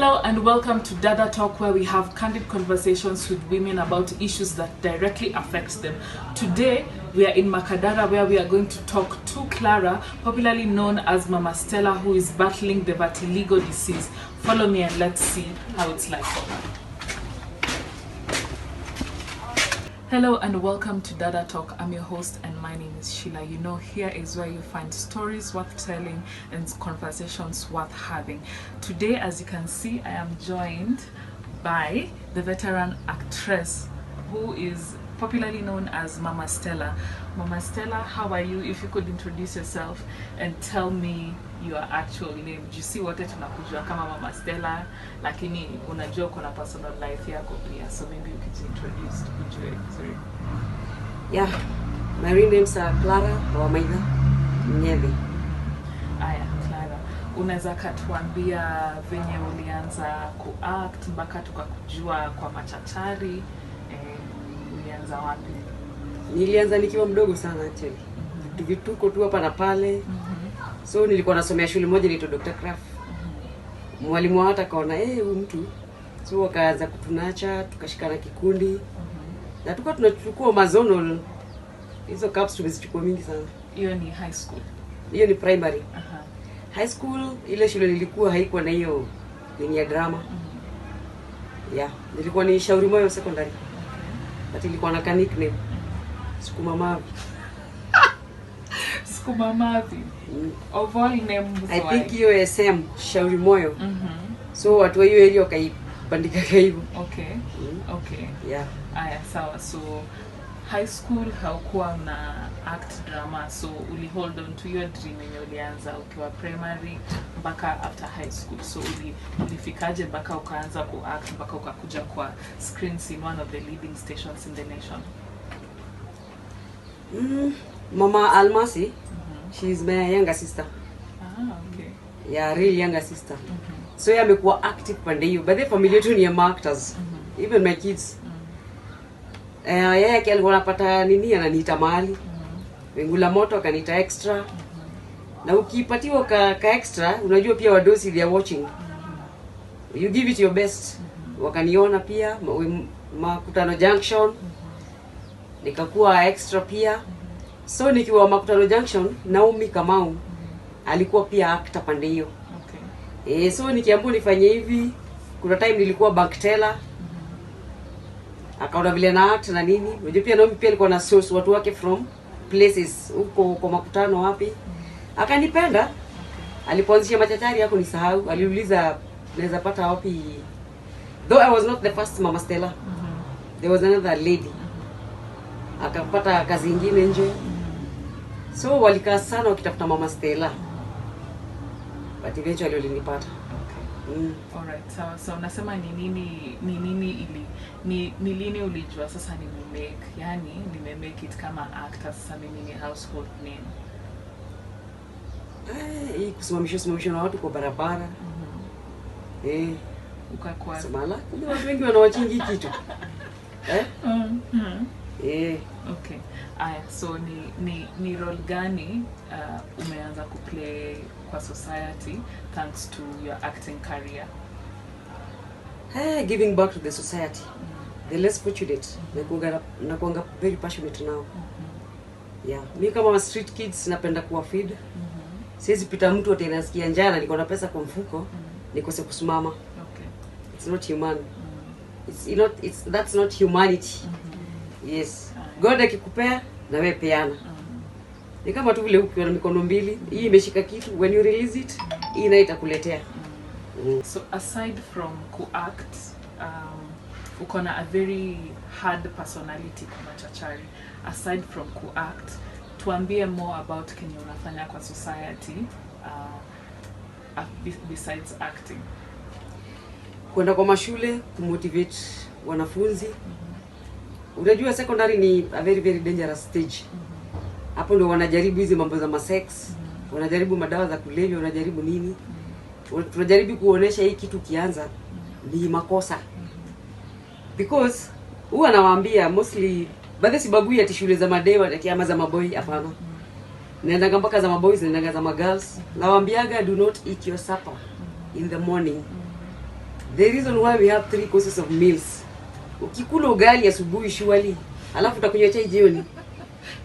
Hello and welcome to Dada Talk, where we have candid conversations with women about issues that directly affect them. Today, we are in Makadara, where we are going to talk to Clara, popularly known as Mama Stella, who is battling the vitiligo disease. Follow me and let's see how it's like for her. Hello and welcome to Dada Talk. I'm your host and my name is Sheila. You know, here is where you find stories worth telling and conversations worth having. Today, as you can see, I am joined by the veteran actress who is popularly known as Mama Stella. Mama Stella, how are you? If you could introduce yourself and tell me your actual name. You see wote tunakujua kama Mama Stella, lakini unajua kuna personal life yako pia. So maybe you could introduce tukujue. Sorry. Yeah, my real name's Clara Wamaitha Mnyeve. Aya, Clara. Unaweza katuambia venye ulianza kuact mpaka tukakujua kwa machachari? Ulianza wapi? Nilianza nikiwa mdogo sana actually. Vituko tu hapa na pale. So nilikuwa nasomea shule moja inaitwa Dr. Craft. Mwalimu wao akaona huyu mtu. So wakaanza kutunacha, tukashikana kikundi. Na tulikuwa tunachukua mazonal. Hizo caps tumezichukua mingi sana. Hiyo ni high school. Hiyo ni primary. High school ile shule nilikuwa haikuwa na hiyo ni ya drama. Yeah, nilikuwa ni Shauri Moyo secondary. But ilikuwa na ka nickname Sukuma Mavi. Sukuma Mavi. Of all names. I think hiyo SM Shauri Moyo. So watu wa hiyo area kaibandika hivyo. Okay. Okay. Yeah. Aya, sawa. So high school haukuwa na act drama, so uli hold on to your dream yenye ulianza ukiwa primary mpaka after high school. So ulifikaje mpaka ukaanza kuact mpaka ukakuja kwa screens in one of the leading stations in the nation? Mama Almasi, she's my younger sister. Okay. Yeah, really younger sister. So yeye amekuwa active pande hiyo. But the family yetu ni ya actors. Even my kids. Yeye alikuwa anapata nini ananiita mahali. Wengula moto akaniita extra. Na ukipatiwa ka extra, unajua pia wadosi they are watching. You give it your best. Wakaniona pia Makutano Junction. Nikakuwa extra pia. So nikiwa Makutano Junction, Naomi Kamau alikuwa pia actor pande hiyo. Okay. So nikiambiwa nifanye hivi, kuna time nilikuwa bank teller. Akaona vile na act na nini. Unajua pia Naomi pia alikuwa na source watu wake from places huko kwa Makutano wapi. Akanipenda. Alipoanzisha machachari yako nisahau. Aliuliza naweza pata wapi. Though I was not the first Mama Stella. There was another lady. Akapata kazi nyingine nje. So walikaa sana wakitafuta Mama Stella. But eventually walinipata. Okay. Alright. So unasema ni lini ulijua sasa nimemake, yani nimemake it kama actor, sasa mimi ni household name? Hii kusimamisha na watu kwa barabara. Ukakuwa samala. Kumbe watu wengi wanawachingi kitu. Okay. Aya, so ni role gani umeanza kuplay kwa society thanks to your acting career? Giving back to the society. The less fortunate. Nakuanga very passionate now. Yeah. Mimi kama street kids napenda kuwa feed. Siwezi pita mtu atenasikia njaa na niko na pesa kwa mfuko, nikose kusimama. Okay. It's not human. That's not humanity. Yes. God akikupea na wewe peana. Ni kama tu vile ukiwa na mikono mbili, hii imeshika kitu, when you release it, hii na itakuletea. So aside from kuact, uko na a very hard personality kama chachari. Aside from kuact, tuambie more about kenye unafanya kwa society besides acting. Kwenda kwa mashule kumotivate wanafunzi. Unajua secondary ni a very very dangerous stage. Hapo ndio wanajaribu hizo mambo za sex, wanajaribu madawa za kulevya, wanajaribu nini. Tunajaribu kuonesha hii kitu kianza ni makosa. Because huwa nawaambia mostly baadhi sababu ya shule za madewa ama za maboy hapana. Naenda mpaka za maboys, naenda za magirls. Nawaambiaga do not eat your supper in the morning. The reason why we have 3 courses of meals. Ukikula ugali asubuhi surely, alafu utakunywa chai jioni.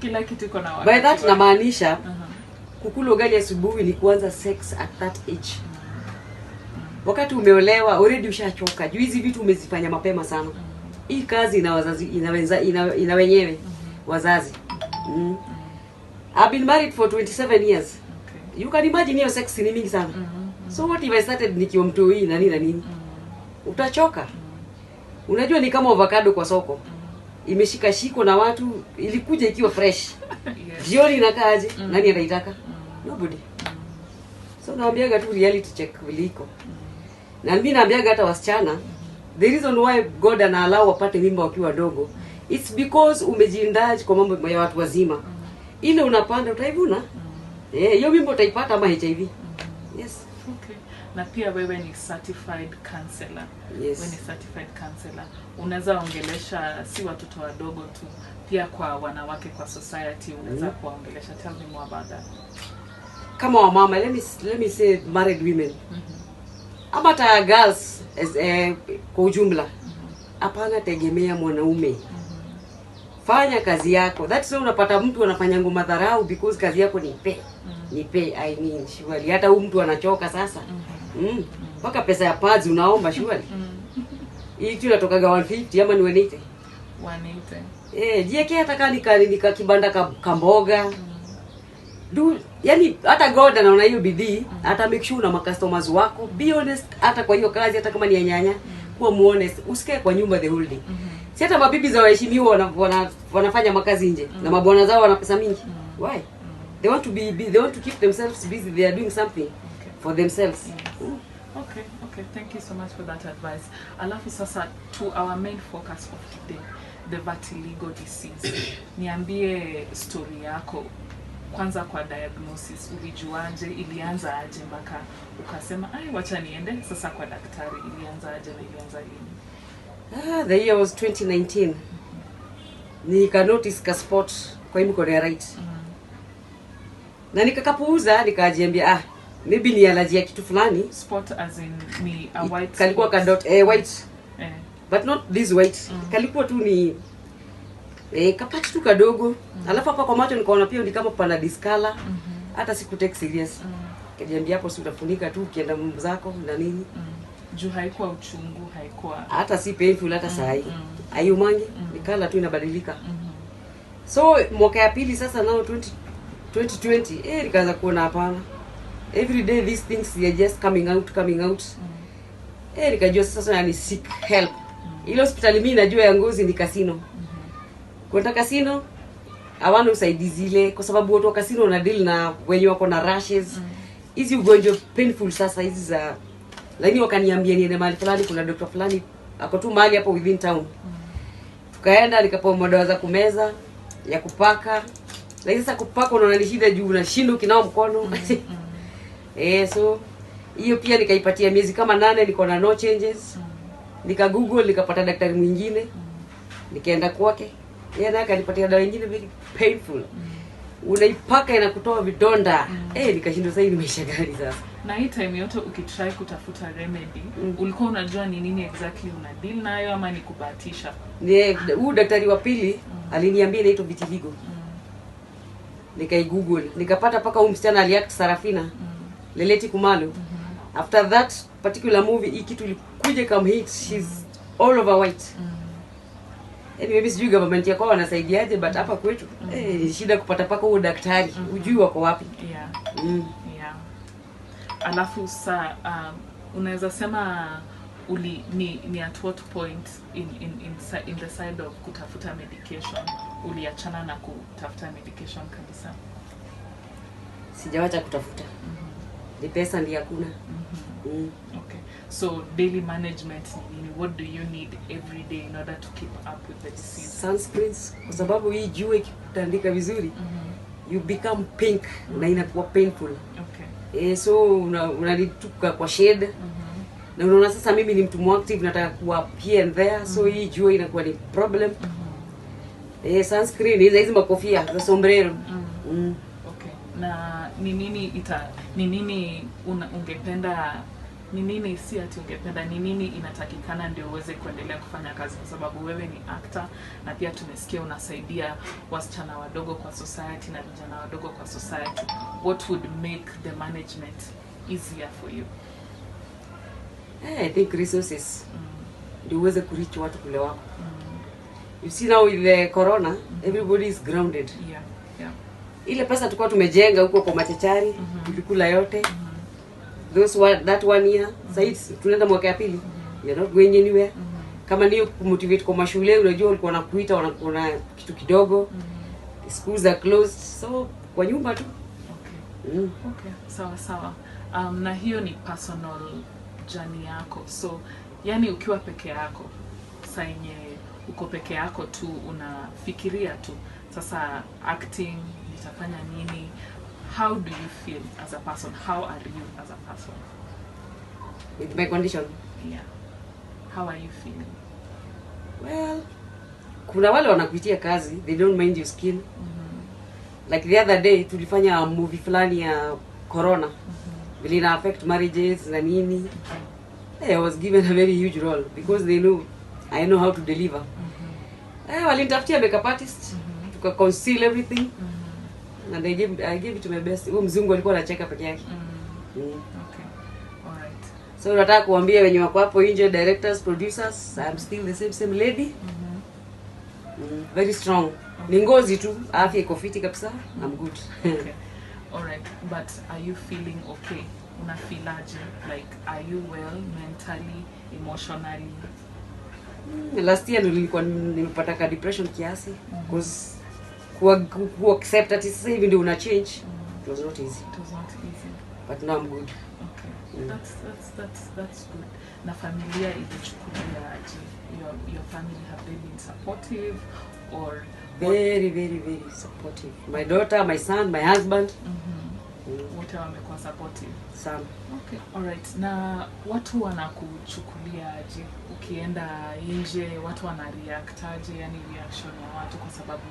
Kila kitu iko na wakati. By that namaanisha kukula ugali asubuhi ni kuanza sex at that age. Wakati umeolewa already ushachoka. Juu hizi vitu umezifanya mapema sana. Hii kazi ina wazazi ina wenyewe wazazi. I've been married for 27 years. Okay. You can imagine hiyo sex ni mingi sana. So what if I started nikiwa mtu hii na nini? Utachoka. Unajua ni kama avocado kwa soko. Imeshika shiko na watu, ilikuja ikiwa fresh. Yes. Jioni inakaaje? Nani anaitaka? Nobody. So naambiaga tu reality check viliko. Na mimi naambiaga hata wasichana, the reason why God ana allow wapate mimba wakiwa dogo, it's because umejiandaa kwa mambo ya watu wazima. Ile unapanda utaivuna. Hiyo mimba utaipata ama HIV. Yes. Okay. Na pia wewe ni certified counselor. Yes. Wewe ni certified counselor. Unaweza ongelesha si watoto wadogo tu, pia kwa wanawake kwa society unaweza kuongelesha. Tell me more about that. Kama wa mama, let me say married women. Ama ta girls kwa ujumla. Hapana tegemea mwanaume. Fanya kazi yako. That's why unapata mtu anafanya ngoma dharau because kazi yako ni pay. Ni pay, I mean, surely. Hata huyu mtu anachoka sasa. Mpaka pesa ya pads unaomba surely. Hii tu inatokaga 150 ama ni 180. 180. Jieke hata nika kibanda kamboga. Yani hata God anaona hiyo bidii, hata make sure na customers wako. Be honest hata kwa hiyo kazi, hata kama ni nyanya, kuwa honest, usikae kwa nyumba the whole day. Si hata mabibi za waheshimiwa wanafanya makazi nje na mabwana zao wana pesa mingi. Why? They want to they want to keep themselves busy. They are doing something for themselves. Okay, thank you so much for that advice. Alafu sasa to our main focus of today, the vitiligo disease. Niambie story yako. Kwanza kwa diagnosis, ulijuaje, ilianza aje mpaka ukasema wacha niende sasa kwa daktari? Ilianza aje na ilianza lini? The year was 2019. Nika notice ka spot kwa hii mkono ya right. Na nikakapuuza, nikajiambia maybe ni allergy ya kitu fulani. Spot as in ni a white. Kalikuwa ka dot white. But not this white. Kalikuwa tu ni kapati tu kadogo. Alafu hapa kwa macho nikaona pia ni kama pana discolor. Hata siku take serious. Kajiambia hapo si utafunika tu ukienda mambo zako na nini. Juu haikuwa uchungu, haikuwa hata si painful hata saa hii. Ayumangi nikala tu inabadilika. So mwaka ya pili sasa nao 2020 nikaanza kuona hapana. Every day these things are just coming out. Nikajua sasa ni seek help. Ile hospitali mimi najua ya Ngozi ni casino. Kwenda casino hawana usaidizi ile kwa sababu watu wa casino wana deal na wenye wako na rashes. Hizi ugonjwa painful sasa hizi za, lakini wakaniambia niende mahali fulani, kuna doctor fulani ako tu mahali hapo within town. Tukaenda nikapewa madawa za kumeza, ya kupaka. Lakini sasa kupaka unaona ni shida juu unashindwa kinao mkono. So hiyo pia nikaipatia miezi kama 8 niko na no changes. Nika Google nikapata daktari mwingine. Nikaenda kwake. Yeye naye akanipatia dawa nyingine very painful. Unaipaka inakutoa vidonda. Nikashindwa sasa nimeisha gani sasa. Na hii time yote ukitry kutafuta remedy, ulikuwa unajua ni nini exactly una deal nayo ama ni kubahatisha? Huyu daktari wa pili aliniambia inaitwa vitiligo. Nikai Google, nikapata paka huyu msichana aliact Sarafina. Leleti Kumalo. After that particular movie hii kitu ilikuja kama hit, she's all over white. Maybe sijui government yako wanasaidiaje, but hapa kwetu shida kupata paka huo daktari. Ujui wako wapi? Yeah. Alafu sa unaweza sema ni at what point in the side of kutafuta medication uliachana na kutafuta medication kabisa? Sijawacha kutafuta. Ni pesa ndiyo hakuna. Okay. So daily management, what do you need every day in order to keep up with the disease? Sunscreens, kwa sababu hii jua ikikutandika vizuri, you become pink na inakuwa painful. Okay. So unalituka kwa shade. Na unaona sasa mimi ni mtu active, nataka kuwa here and there, so hii jua inakuwa ni problem. Sunscreen hizi makofia za sombrero. Okay. Na ni nini ungependa ni nini, si ati ungependa, ni nini inatakikana ndio uweze kuendelea kufanya kazi, kwa sababu wewe ni actor na pia tumesikia unasaidia wasichana wadogo kwa society na vijana wadogo kwa society. What would make the management easier for you? I think resources. Ndio uweze kureach watu kule wako. You see now with the corona, everybody is grounded. Yeah, yeah. Ile pesa tulikuwa tumejenga huko kwa machachari, tulikula yote. That one year, sasa tunaenda mwaka ya pili. You're not going anywhere. Kama ni kumotivate kwa mashule, unajua ulikuwa unakuita wanakuona kitu kidogo. Schools are closed, so kwa nyumba tu. Okay. Okay, sawa sawa. Na hiyo ni personal journey yako. So yani ukiwa peke yako, saa yenye uko peke yako tu unafikiria tu sasa acting nitafanya nini, how do you feel as a person? How are you as a person with my condition? Yeah, how are you feeling? Well, kuna wale wanakuitia kazi, they don't mind your skill. Like the other day tulifanya movie fulani ya corona, vile ina affect marriages na nini. I was given a very huge role because they knew I know how to deliver. Walinitafutia makeup artist, tuka conceal everything, and I gave it to my best. Huyo mzungu alikuwa anacheka peke yake. Okay, alright. So nataka kuambia wenye wako hapo nje, directors, producers, I'm still the same lady. Very strong. Okay. Ni ngozi tu, afya iko fiti kabisa. I'm good. Okay. Alright, but are you feeling okay? Una feel aje? Like, are you well mentally, emotionally? Last year nilikuwa nimepata ka depression kiasi because ku accept that sasa hivi ndio una change. It was not easy. It was not easy. But now I'm good. Okay. That's good. Na familia ilichukulia aje? Your family, have they been supportive or very supportive? My daughter, my son, my husband. Wote wamekuwa supportive sana. Okay, alright. Na watu wanakuchukulia aje ukienda nje? Watu wana react aje, yani reaction ya watu, kwa sababu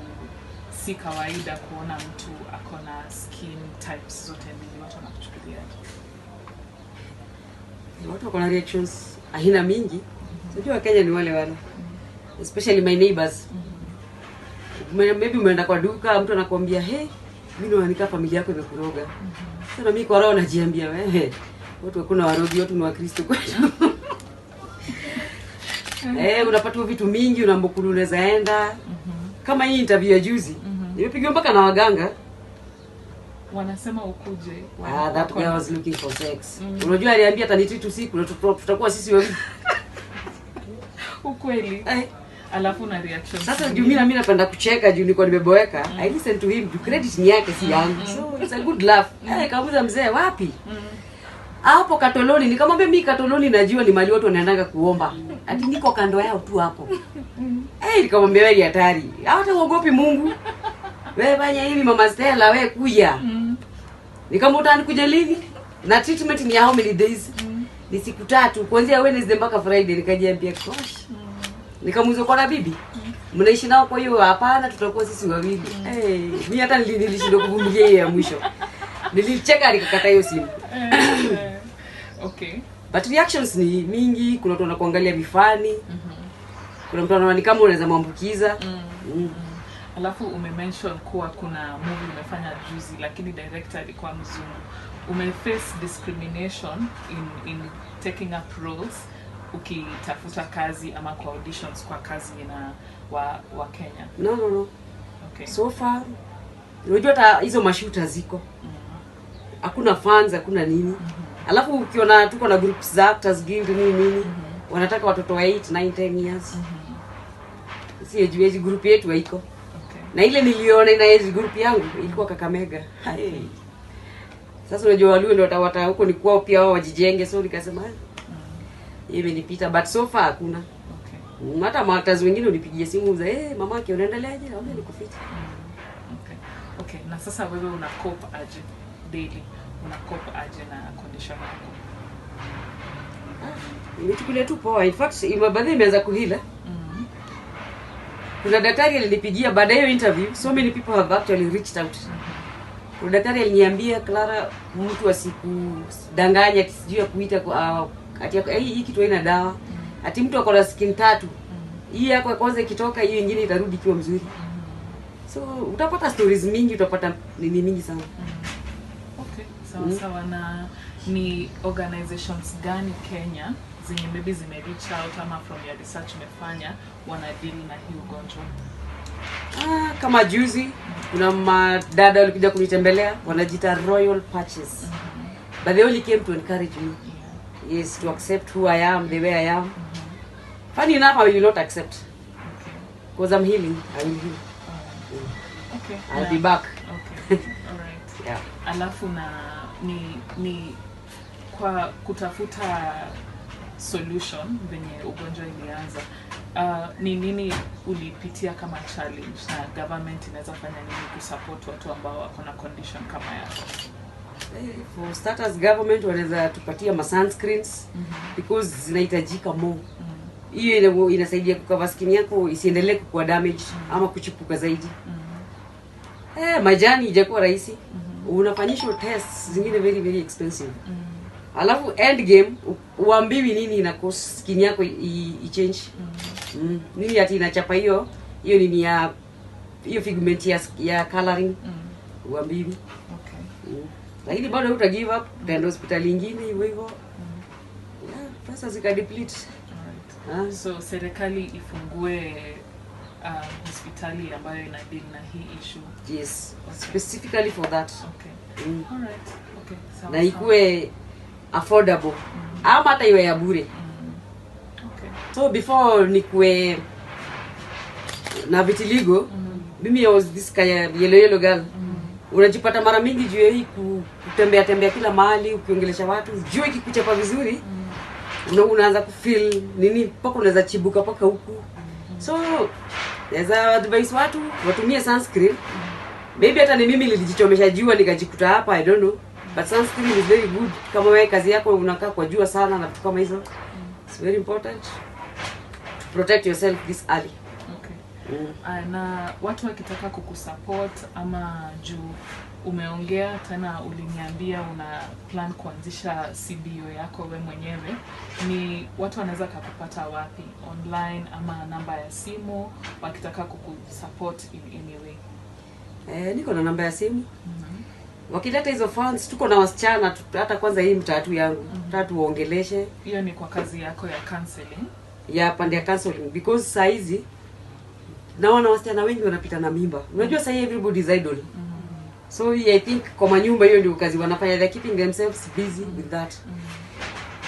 si kawaida kuona mtu akona skin types zote mbili. Watu wanakuchukulia aje? Watu wako na reactions aina mingi. Unajua Kenya ni wale. Especially my neighbors. Maybe umeenda kwa duka, mtu anakuambia, "Hey, mimi naonika familia yako imekuroga." Sasa mimi kwa roho najiambia, "Wewe, watu hakuna warogi, watu ni Wakristo kwetu." Unapata vitu mingi, unaambokulu unaweza enda. Kama hii interview ya juzi, nimepigiwa mpaka na waganga. Wanasema ukuje. That guy was looking for sex. Unajua aliambia atanitreat usiku na tutakuwa sisi wawili. Ukweli. Alafu na reaction. Sasa juu mimi napenda kucheka juu niko nimeboeka. I listen to him, credit ni yake si yangu. So it's a good laugh. Kamuza mzee wapi? Hapo Katoloni, nikamwambia mimi Katoloni najua ni mali watu wanaendanga kuomba. Ati niko kando yao tu hapo. Nikamwambia wewe hatari. Hata uogopi Mungu. Wewe fanya hivi Mama Stella, wewe kuja. Nikamwambia kuja lini? Na treatment ni how many days? Ni siku 3 kuanzia Wednesday mpaka Friday. Nikajiambia gosh. Nikamuuliza kwa na bibi, mnaishi nao? Kwa hiyo hapana, tutakuwa sisi wawili. Mimi hata nilishindwa kuvumilia ya mwisho. Nilicheka nikakata hiyo simu. Okay. But reactions ni mingi, kuna watu wanakuangalia vifani. Kuna mtu anaona kama unaweza maambukiza. Alafu umemention kuwa kuna movie umefanya juzi lakini director alikuwa mzungu. Umeface discrimination in taking up roles ukitafuta kazi ama kwa auditions kwa kazi na wa Kenya? No. Okay. So far, unajua hata hizo mashuta ziko. Hakuna fans, hakuna nini. Alafu ukiona tuko na groups za actors guild nini, wanataka watoto wa 8, 9, 10 years. Si age group yetu haiko. Okay. Na ile niliona ina age group yangu ilikuwa Kakamega. Sasa unajua walio ndio watawata huko ni kwao pia wao wajijenge, so nikasema imenipita, but so far hakuna. Okay. Hata maactors wengine unipigie simu za mamake unaendeleaje? Naomba nikufiti. Okay. Na sasa wewe una cope aje daily? Una cope aje na condition yako? Nimechukulia tu poa. In fact, baadaye imeanza kuhila. Kuna daktari alinipigia baada ya interview. So many people have actually reached out. Daktari aliniambia, Clara, mtu asikudanganya ati sijui kuita ati hii kitu haina dawa. Ati mtu akona skin tatu. Hii yako kwanza ikitoka hiyo nyingine itarudi kiwa mzuri. So utapata stories mingi, utapata nini mingi sana. Okay, sawa. Na ni organizations gani Kenya zenye maybe zime reach out ama from your research umefanya wana deal na hii ugonjwa? Kama juzi kuna madada walikuja kunitembelea, wanajiita Royal Patches. But they only came to encourage me. Yes, to accept who I am, the way I am. Funny enough, I will not accept. Because I'm healing, I will heal. Okay. I'll be back. Okay. All right. Yeah. Alafu na ni kwa kutafuta solution venye ugonjwa ilianza. Ni nini ulipitia kama challenge na government inaweza fanya nini kusupport watu ambao wako na condition kama yako? For starters, government wanaweza tupatia sunscreens because zinahitajika more. Hiyo inasaidia kucover skin yako isiendelee kuwa damage ama kuchipuka zaidi. Majani ijakuwa rahisi. Unafanyishwa tests zingine very very expensive. Alafu end game uambiwi nini ina cause skin yako i-change. Nini ati inachapa hiyo nini ya hiyo pigment ya coloring. Uambiwi. Okay. Lakini bado uta give up, utaenda hospitali nyingine hivyo. Yeah, pesa zika deplete. Alright. So serikali ifungue hospitali ambayo ina deal na hii issue. Yes, okay. Specifically for that. Okay. Alright. Okay. Sawa. Na ikuwe affordable. Ama hata iwe ya bure. Okay. So before nikuwe na vitiligo, mimi I was this kaya yellow girl. Unajipata mara mingi juu ya hii kutembea kila mahali ukiongelesha watu, juu ikikuchapa vizuri, unaanza kufeel nini paka unaweza chibuka paka huku. So naweza advise watu watumie sunscreen. Maybe hata ni mimi nilijichomesha jua nikajikuta hapa, I don't know. But sunscreen is very good. Kama wewe kazi yako unakaa kwa jua sana na vitu kama hizo. It's very important to protect yourself this early. Na watu wakitaka kukusupport ama juu umeongea tena uliniambia una plan kuanzisha CBO yako we mwenyewe, ni watu wanaweza kukupata wapi? Online ama namba ya simu wakitaka kukusupport in any way? Niko na namba ya simu. Wakileta hizo funds, tuko na wasichana hata kwanza hii mtatu yangu. Tatu uongeleshe. Hiyo ni kwa kazi yako ya counseling? Ya pande ya counseling because saa hizi naona wasichana wengi wanapita na mimba. Unajua sasa everybody is idle. So I think kwa manyumba hiyo ndio kazi wanafanya, they're keeping themselves busy with that.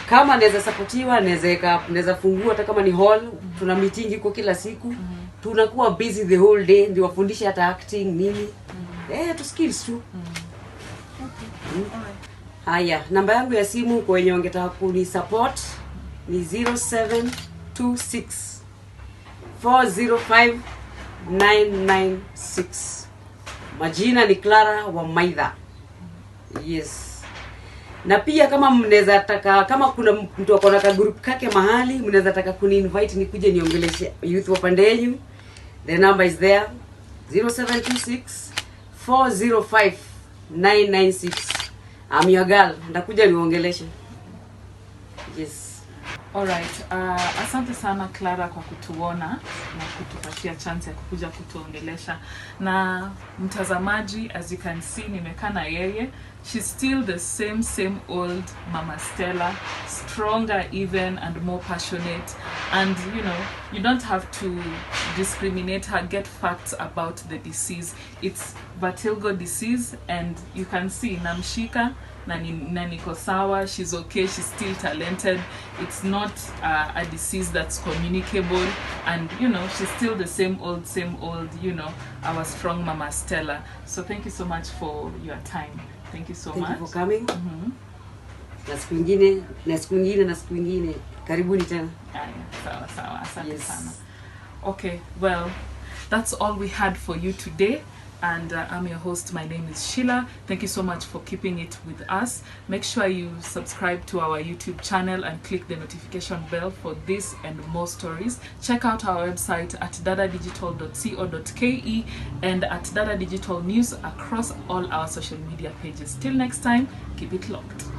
Kama naweza supportiwa, naweza fungua hata kama ni hall, tuna meeting iko kila siku. Tunakuwa busy the whole day, ndio wafundishe hata acting nini. To skills tu. Haya, namba yangu ya simu kwa wenye wangetaka kuni support ni 0726 405 996. Majina ni Clara Wamaitha. Yes. Na pia kama mnaweza taka, kama kuna mtu ako na group kake mahali, mnaweza taka kuni invite nikuje niongeleshe youth wa pande yenu. The number is there. 0726 405 996. I'm your girl. Ndakuja niongeleshe. Yes. Alright, asante sana Clara kwa kutuona na kutupatia chance ya kukuja kutuongelesha. Na mtazamaji, as you can see, nimekaa na yeye. She's still the same old Mama Stella, stronger even and more passionate. And you know, you don't have to discriminate her, get facts about the disease. It's vertigo disease, and you can see namshika na niko sawa, she's okay, she's still talented. It's not a disease that's communicable, and you know, she's still the same old, you know, our strong Mama Stella. So thank you so much for your time. Thank you so much. Thank you for coming. Na siku nyingine, karibuni tena. Sawa, asante sana. Okay, well, that's all we had for you today. and I'm your host. My name is Sheila. Thank you so much for keeping it with us. Make sure you subscribe to our YouTube channel and click the notification bell for this and more stories. Check out our website at dadadigital.co.ke and at Dada Digital News across all our social media pages. Till next time, keep it locked.